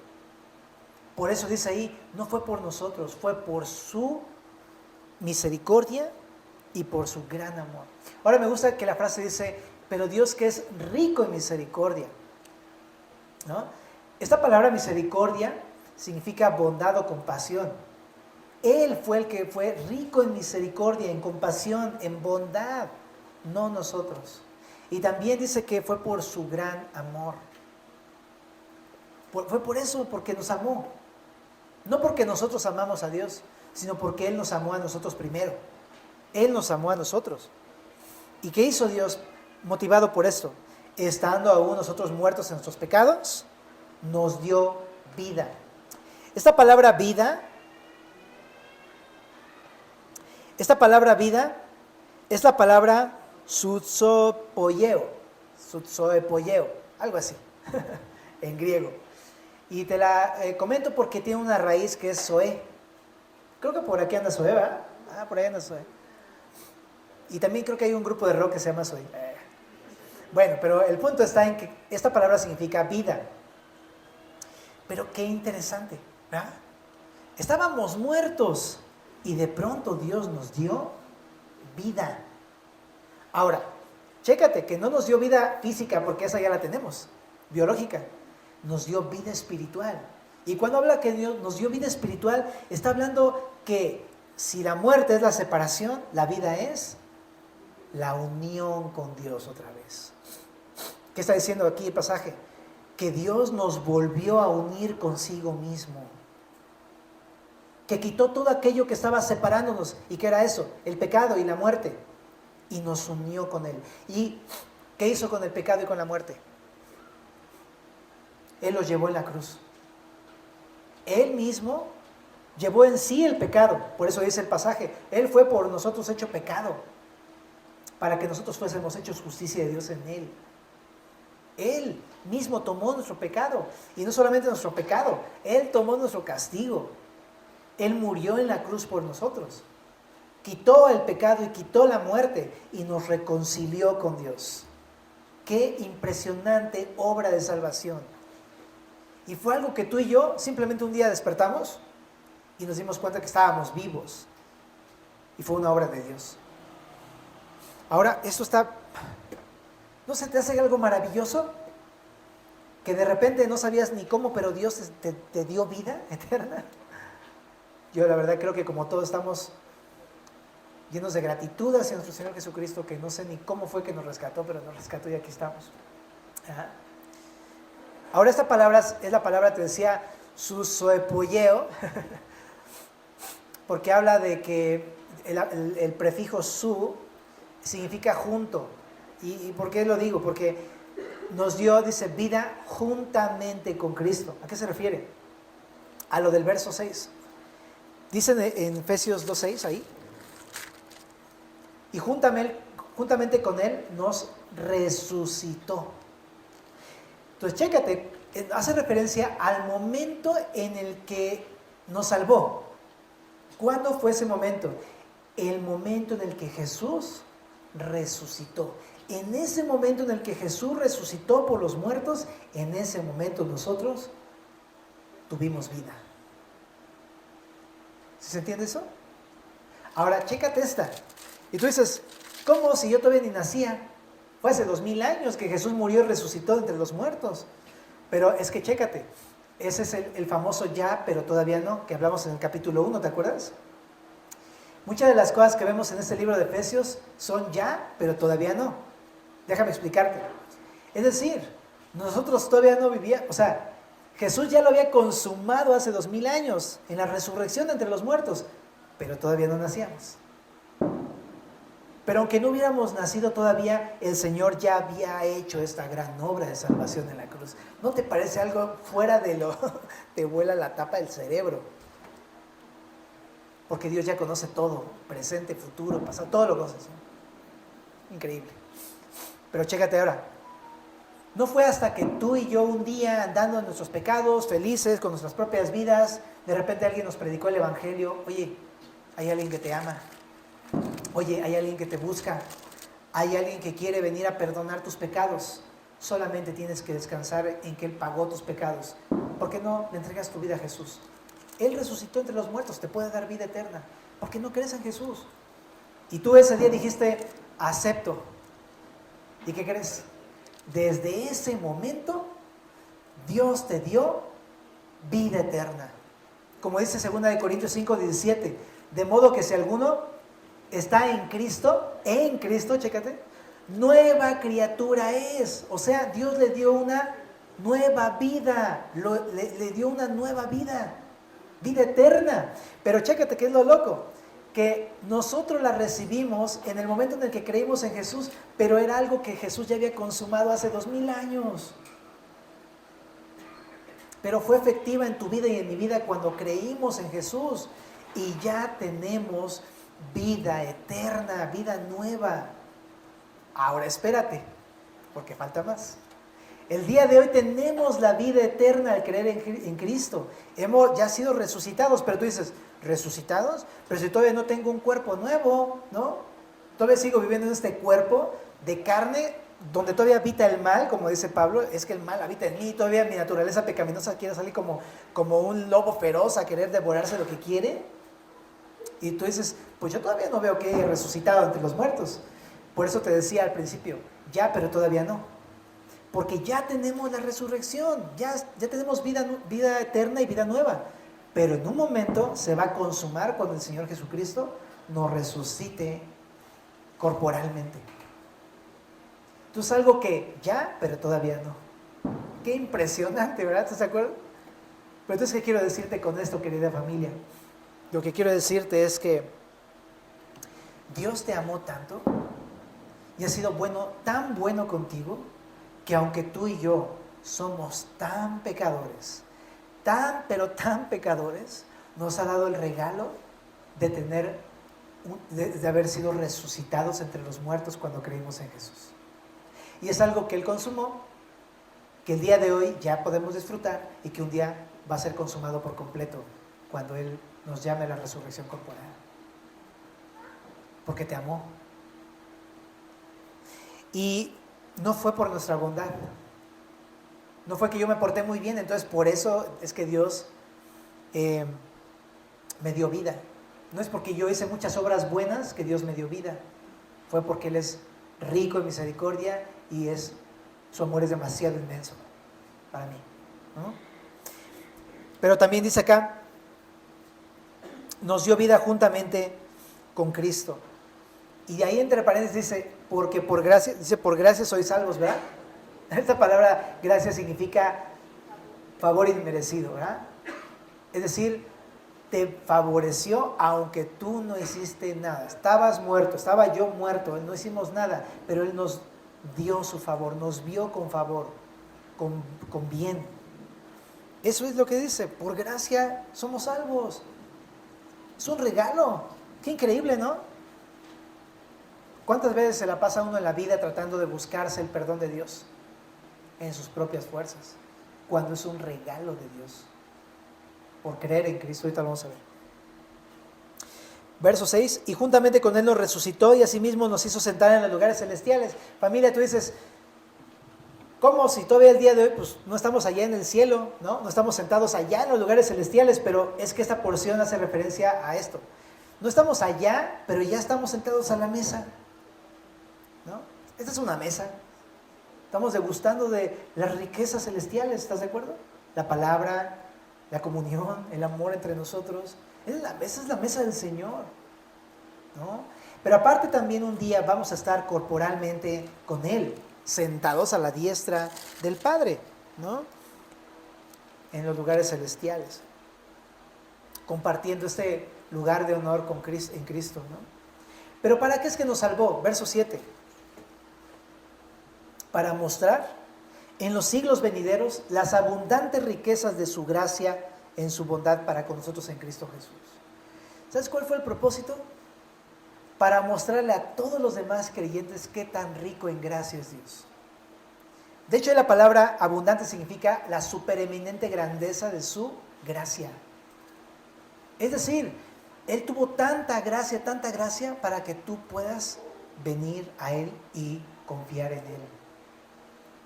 Por eso dice ahí, no fue por nosotros, fue por su misericordia y por su gran amor. Ahora me gusta que la frase dice, pero Dios, que es rico en misericordia, ¿no? Esta palabra misericordia significa bondad o compasión. Él fue el que fue rico en misericordia, en compasión, en bondad, no nosotros. Y también dice que fue por su gran amor. Fue por eso, porque nos amó. No porque nosotros amamos a Dios, sino porque Él nos amó a nosotros primero. Él nos amó a nosotros. ¿Y qué hizo Dios motivado por esto? Estando aún nosotros muertos en nuestros pecados, nos dio vida. Esta palabra vida es la palabra sutsopoieo, algo así, en griego. Y te la comento porque tiene una raíz que es zoe. Creo que por aquí anda Zoe, ¿verdad? Por ahí anda Zoe. Y también creo que hay un grupo de rock que se llama Zoe. Bueno, pero el punto está en que esta palabra significa vida. Pero qué interesante, ¿verdad? Estábamos muertos y de pronto Dios nos dio vida. Ahora, chécate que no nos dio vida física porque esa ya la tenemos, biológica. Nos dio vida espiritual. Y cuando habla que Dios nos dio vida espiritual, está hablando que si la muerte es la separación, la vida es la unión con Dios otra vez. ¿Qué está diciendo aquí el pasaje? Que Dios nos volvió a unir consigo mismo. Que quitó todo aquello que estaba separándonos. ¿Y qué era eso? El pecado y la muerte. Y nos unió con Él. ¿Y qué hizo con el pecado y con la muerte? Él los llevó en la cruz. Él mismo llevó en sí el pecado. Por eso dice el pasaje, Él fue por nosotros hecho pecado, para que nosotros fuésemos hechos justicia de Dios en Él. Él mismo tomó nuestro pecado. Y no solamente nuestro pecado, Él tomó nuestro castigo. Él murió en la cruz por nosotros. Quitó el pecado y quitó la muerte y nos reconcilió con Dios. Qué impresionante obra de salvación. Y fue algo que tú y yo simplemente un día despertamos y nos dimos cuenta que estábamos vivos. Y fue una obra de Dios. Ahora, esto está... ¿No se te hace algo maravilloso? Que de repente no sabías ni cómo, pero Dios te dio vida eterna. Yo la verdad creo que como todos estamos llenos de gratitud hacia nuestro Señor Jesucristo, que no sé ni cómo fue que nos rescató, pero nos rescató y aquí estamos. Ajá. Ahora esta palabra es la palabra, te decía, susoepoieo, porque habla de que el prefijo su significa junto. ¿Y por qué lo digo? Porque nos dio, dice, vida juntamente con Cristo. ¿A qué se refiere? A lo del verso 6. Dicen en Efesios 2:6 ahí. Y juntamente con Él nos resucitó. Entonces, chécate, hace referencia al momento en el que nos salvó. ¿Cuándo fue ese momento? El momento en el que Jesús resucitó. En ese momento en el que Jesús resucitó por los muertos, en ese momento nosotros tuvimos vida. ¿Sí se entiende eso? Ahora, chécate esta. Y tú dices, ¿cómo si yo todavía ni nacía? Fue hace 2000 años que Jesús murió y resucitó entre los muertos. Pero es que chécate, ese es el famoso ya, pero todavía no, que hablamos en el capítulo 1, ¿te acuerdas? Muchas de las cosas que vemos en este libro de Efesios son ya, pero todavía no. Déjame explicarte. Es decir, nosotros todavía no vivíamos, o sea, Jesús ya lo había consumado hace 2000 años en la resurrección de entre los muertos, pero todavía no nacíamos. Pero aunque no hubiéramos nacido todavía, el Señor ya había hecho esta gran obra de salvación en la cruz. ¿No te parece algo fuera de lo... te vuela la tapa del cerebro? Porque Dios ya conoce todo, presente, futuro, pasado, todo lo conoce. Increíble. Pero chécate ahora. No fue hasta que tú y yo un día andando en nuestros pecados, felices, con nuestras propias vidas, de repente alguien nos predicó el Evangelio. Oye, hay alguien que te ama. Oye, hay alguien que te busca. Hay alguien que quiere venir a perdonar tus pecados. Solamente tienes que descansar en que Él pagó tus pecados. ¿Por qué no le entregas tu vida a Jesús? Él resucitó entre los muertos, te puede dar vida eterna. ¿Por qué no crees en Jesús? Y tú ese día dijiste, acepto. ¿Y qué crees? Desde ese momento, Dios te dio vida eterna. Como dice 2 Corintios 5:17, de modo que si alguno está en Cristo, chécate, nueva criatura es. O sea, Dios le dio una nueva vida, le dio una nueva vida, vida eterna. Pero chécate que es lo loco, que nosotros la recibimos en el momento en el que creímos en Jesús, pero era algo que Jesús ya había consumado hace 2000 años. Pero fue efectiva en tu vida y en mi vida cuando creímos en Jesús y ya tenemos vida eterna, vida nueva. Ahora espérate, porque falta más. El día de hoy tenemos la vida eterna al creer en Cristo. Hemos ya sido resucitados, pero tú dices, ¿resucitados? Pero si todavía no tengo un cuerpo nuevo, ¿no? Todavía sigo viviendo en este cuerpo de carne donde todavía habita el mal, como dice Pablo, es que el mal habita en mí, todavía mi naturaleza pecaminosa quiere salir como un lobo feroz a querer devorarse lo que quiere. Y tú dices, pues yo todavía no veo que he resucitado entre los muertos. Por eso te decía al principio, ya, pero todavía no. Porque ya tenemos la resurrección, ya tenemos vida eterna y vida nueva. Pero en un momento se va a consumar cuando el Señor Jesucristo nos resucite corporalmente. Entonces algo que ya, pero todavía no. Qué impresionante, ¿verdad? ¿Estás de acuerdo? Pero entonces, ¿qué quiero decirte con esto, querida familia? Lo que quiero decirte es que Dios te amó tanto y ha sido bueno, tan bueno contigo, que aunque tú y yo somos tan pecadores, tan, pero tan pecadores, nos ha dado el regalo de tener, de haber sido resucitados entre los muertos cuando creímos en Jesús. Y es algo que Él consumó, que el día de hoy ya podemos disfrutar y que un día va a ser consumado por completo cuando Él nos llame a la resurrección corporal. Porque te amó. Y no fue por nuestra bondad. No fue que yo me porté muy bien, entonces por eso es que Dios me dio vida. No es porque yo hice muchas obras buenas que Dios me dio vida. Fue porque Él es rico en misericordia y su amor es demasiado inmenso para mí, ¿no? Pero también dice acá, nos dio vida juntamente con Cristo. Y ahí entre paréntesis dice, porque por gracia sois salvos, ¿verdad? Esta palabra gracia significa favor inmerecido, ¿verdad? Es decir, te favoreció aunque tú no hiciste nada. Estabas muerto, estaba yo muerto, no hicimos nada, pero Él nos dio su favor, nos vio con favor, con bien. Eso es lo que dice, por gracia somos salvos. Es un regalo. Qué increíble, ¿no? ¿Cuántas veces se la pasa uno en la vida tratando de buscarse el perdón de Dios en sus propias fuerzas, cuando es un regalo de Dios por creer en Cristo? Ahorita lo vamos a ver. Verso 6, y juntamente con Él nos resucitó y asimismo nos hizo sentar en los lugares celestiales. Familia, tú dices, ¿cómo si todavía el día de hoy pues no estamos allá en el cielo, ¿no? No estamos sentados allá en los lugares celestiales? Pero es que esta porción hace referencia a esto. No estamos allá, pero ya estamos sentados a la mesa, ¿no? Esta es una mesa. Estamos degustando de las riquezas celestiales, ¿estás de acuerdo? La palabra, la comunión, el amor entre nosotros. Esa es la mesa del Señor, ¿no? Pero aparte también un día vamos a estar corporalmente con Él, sentados a la diestra del Padre, ¿no? En los lugares celestiales, compartiendo este lugar de honor en Cristo, ¿no? Pero ¿para qué es que nos salvó? Verso 7. Para mostrar en los siglos venideros las abundantes riquezas de su gracia en su bondad para con nosotros en Cristo Jesús. ¿Sabes cuál fue el propósito? Para mostrarle a todos los demás creyentes qué tan rico en gracia es Dios. De hecho, la palabra abundante significa la supereminente grandeza de su gracia. Es decir, Él tuvo tanta gracia para que tú puedas venir a Él y confiar en Él.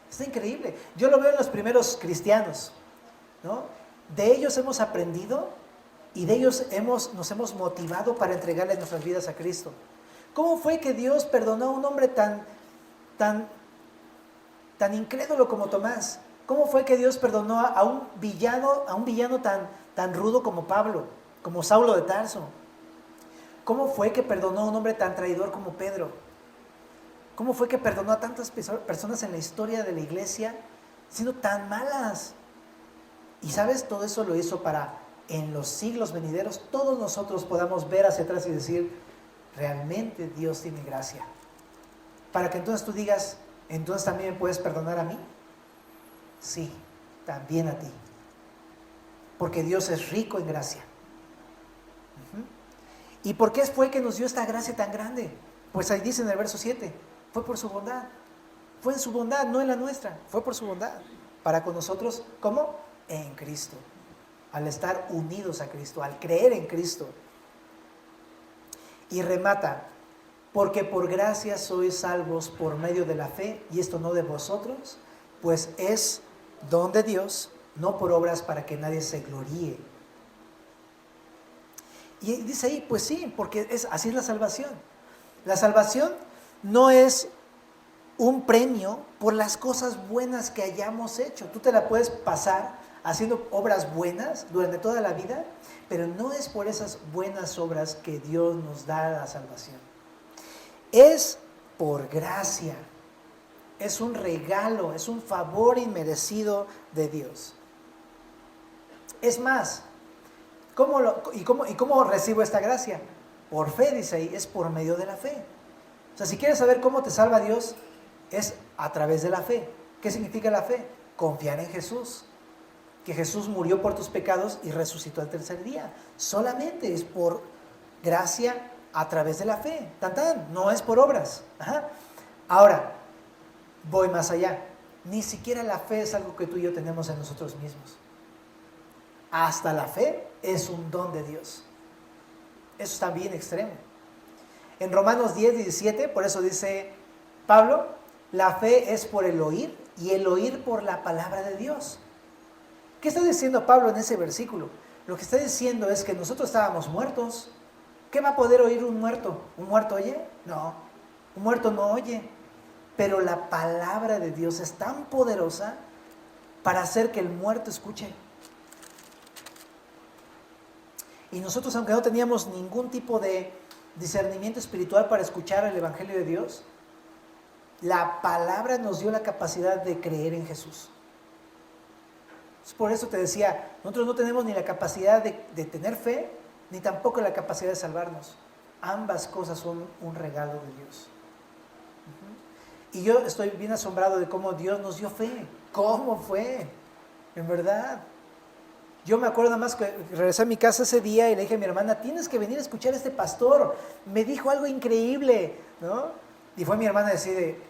Está increíble. Yo lo veo en los primeros cristianos, ¿no? De ellos hemos aprendido y de ellos nos hemos motivado para entregarle nuestras vidas a Cristo. ¿Cómo fue que Dios perdonó a un hombre tan incrédulo como Tomás? ¿Cómo fue que Dios perdonó a un villano tan rudo como Pablo, como Saulo de Tarso? ¿Cómo fue que perdonó a un hombre tan traidor como Pedro? ¿Cómo fue que perdonó a tantas personas en la historia de la iglesia siendo tan malas? Y sabes, todo eso lo hizo para en los siglos venideros todos nosotros podamos ver hacia atrás y decir, realmente Dios tiene gracia. Para que entonces tú digas, ¿entonces también me puedes perdonar a mí? Sí, también a ti. Porque Dios es rico en gracia. ¿Y por qué fue que nos dio esta gracia tan grande? Pues ahí dice en el verso 7, fue por su bondad. Fue en su bondad, no en la nuestra. Fue por su bondad. Para con nosotros, ¿cómo? En Cristo. Al estar unidos a Cristo, al creer en Cristo. Y remata, porque por gracia sois salvos por medio de la fe, y esto no de vosotros, pues es don de Dios, no por obras para que nadie se gloríe. Y dice ahí, pues sí, porque así es la salvación. La salvación no es un premio por las cosas buenas que hayamos hecho. Tú te la puedes pasar haciendo obras buenas durante toda la vida, pero no es por esas buenas obras que Dios nos da la salvación. Es por gracia. Es un regalo, es un favor inmerecido de Dios. Es más, ¿cómo recibo esta gracia? Por fe, dice ahí, es por medio de la fe. O sea, si quieres saber cómo te salva Dios, es a través de la fe. ¿Qué significa la fe? Confiar en Jesús. Que Jesús murió por tus pecados y resucitó al tercer día. Solamente es por gracia a través de la fe. No es por obras. Ajá. Ahora, voy más allá. Ni siquiera la fe es algo que tú y yo tenemos en nosotros mismos. Hasta la fe es un don de Dios. Eso está bien extremo. En Romanos 10:17, por eso dice Pablo, la fe es por el oír y el oír por la palabra de Dios. ¿Qué está diciendo Pablo en ese versículo? Lo que está diciendo es que nosotros estábamos muertos. ¿Qué va a poder oír un muerto? ¿Un muerto oye? No, un muerto no oye. Pero la palabra de Dios es tan poderosa para hacer que el muerto escuche. Y nosotros, aunque no teníamos ningún tipo de discernimiento espiritual para escuchar el Evangelio de Dios, la palabra nos dio la capacidad de creer en Jesús. Por eso te decía, nosotros no tenemos ni la capacidad de tener fe, ni tampoco la capacidad de salvarnos. Ambas cosas son un regalo de Dios. Y yo estoy bien asombrado de cómo Dios nos dio fe. ¿Cómo fue? En verdad. Yo me acuerdo nada más que regresé a mi casa ese día y le dije a mi hermana, tienes que venir a escuchar a este pastor. Me dijo algo increíble, ¿no? Y fue mi hermana a decir,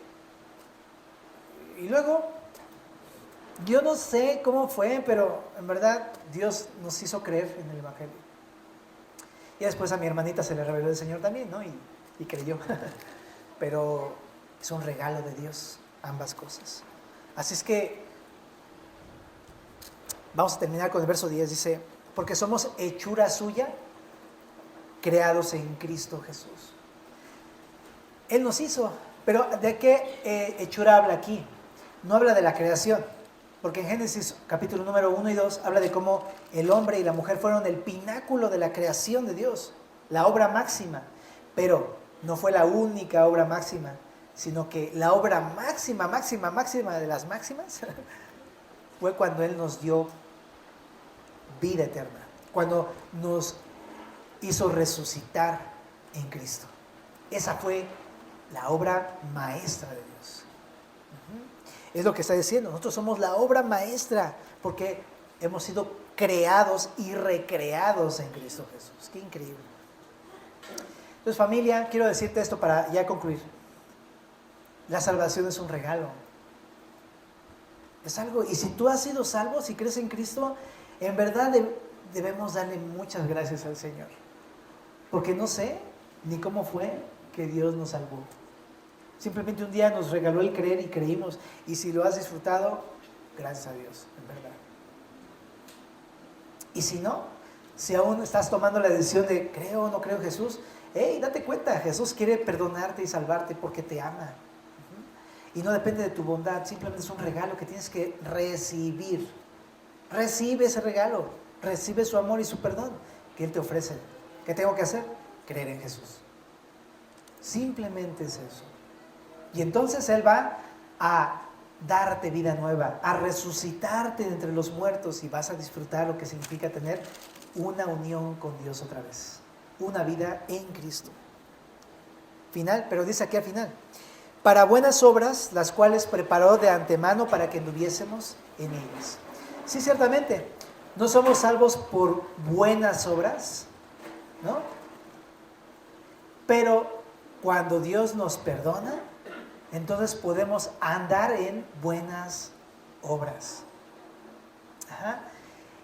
y luego, yo no sé cómo fue, pero en verdad Dios nos hizo creer en el Evangelio. Y después a mi hermanita se le reveló el Señor también, ¿no? Y creyó. Pero es un regalo de Dios, ambas cosas. Así es que vamos a terminar con el verso 10. Dice, porque somos hechura suya, creados en Cristo Jesús. Él nos hizo. Pero ¿de qué hechura habla aquí? No habla de la creación. Porque en Génesis capítulo número 1 y 2 habla de cómo el hombre y la mujer fueron el pináculo de la creación de Dios. La obra máxima. Pero no fue la única obra máxima, sino que la obra máxima de las máximas fue cuando Él nos dio vida eterna, cuando nos hizo resucitar en Cristo. Esa fue la obra maestra de Dios. Es lo que está diciendo, nosotros somos la obra maestra porque hemos sido creados y recreados en Cristo Jesús. Qué increíble. Entonces, familia, quiero decirte esto para ya concluir. La salvación es un regalo. Es algo, y si tú has sido salvo, si crees en Cristo, en verdad debemos darle muchas gracias al Señor. Porque no sé ni cómo fue que Dios nos salvó. Simplemente un día nos regaló el creer y creímos. Y si lo has disfrutado, gracias a Dios, en verdad. Y si no, si aún estás tomando la decisión de creo o no creo en Jesús, date cuenta, Jesús quiere perdonarte y salvarte porque te ama. Y no depende de tu bondad, simplemente es un regalo que tienes que recibir. Recibe ese regalo, recibe su amor y su perdón que Él te ofrece. ¿Qué tengo que hacer? Creer en Jesús. Simplemente es eso. Y entonces Él va a darte vida nueva, a resucitarte de entre los muertos y vas a disfrutar lo que significa tener una unión con Dios otra vez. Una vida en Cristo. Final, pero dice aquí al final, para buenas obras, las cuales preparó de antemano para que anduviésemos en ellas. Sí, ciertamente, no somos salvos por buenas obras, ¿no? Pero cuando Dios nos perdona, entonces podemos andar en buenas obras. Ajá.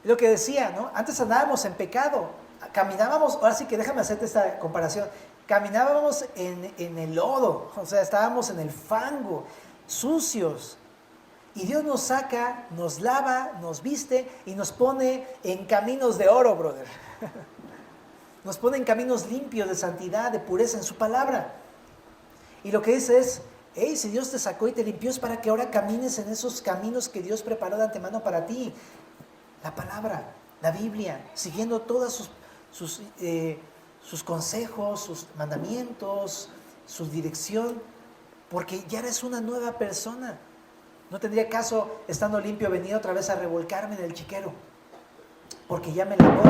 Lo que decía, ¿no? Antes andábamos en pecado, caminábamos, ahora sí que déjame hacerte esta comparación, caminábamos en el lodo, o sea, estábamos en el fango, sucios. Y Dios nos saca, nos lava, nos viste y nos pone en caminos de oro, brother. Nos pone en caminos limpios de santidad, de pureza en su palabra. Y lo que dice es, si Dios te sacó y te limpió es para que ahora camines en esos caminos que Dios preparó de antemano para ti. La palabra, la Biblia, siguiendo todos sus consejos, sus mandamientos, su dirección. porque ya eres una nueva persona. No tendría caso, estando limpio, venir otra vez a revolcarme en el chiquero, porque ya me lavó.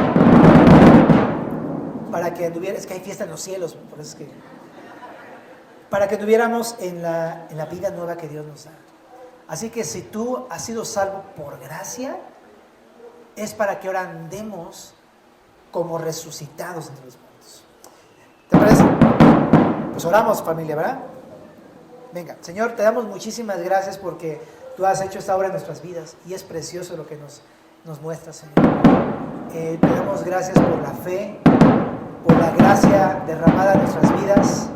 Para que anduviera, es que hay fiesta en los cielos, por eso es que, para que anduviéramos en la vida nueva que Dios nos da. Así que si tú has sido salvo por gracia, es para que ahora andemos como resucitados entre los muertos. ¿Te parece? Pues oramos, familia, ¿verdad? Venga, Señor, te damos muchísimas gracias porque tú has hecho esta obra en nuestras vidas y es precioso lo que nos muestras, Señor. Te damos gracias por la fe, por la gracia derramada en nuestras vidas.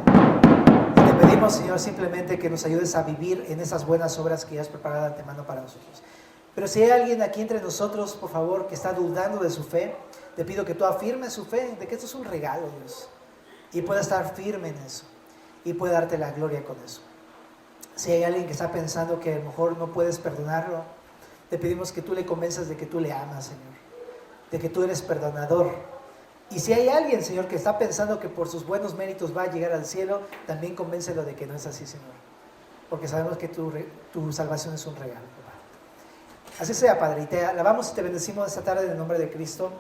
Y te pedimos, Señor, simplemente que nos ayudes a vivir en esas buenas obras que ya has preparado de antemano para nosotros. Pero si hay alguien aquí entre nosotros, por favor, que está dudando de su fe, te pido que tú afirmes su fe, de que esto es un regalo, Dios, y pueda estar firme en eso, y pueda darte la gloria con eso. Si hay alguien que está pensando que a lo mejor no puedes perdonarlo, te pedimos que tú le convenzas de que tú le amas, Señor, de que tú eres perdonador. Y si hay alguien, Señor, que está pensando que por sus buenos méritos va a llegar al cielo, también convéncelo de que no es así, Señor, porque sabemos que tu salvación es un regalo. Así sea, Padre, y te alabamos y te bendecimos esta tarde en el nombre de Cristo.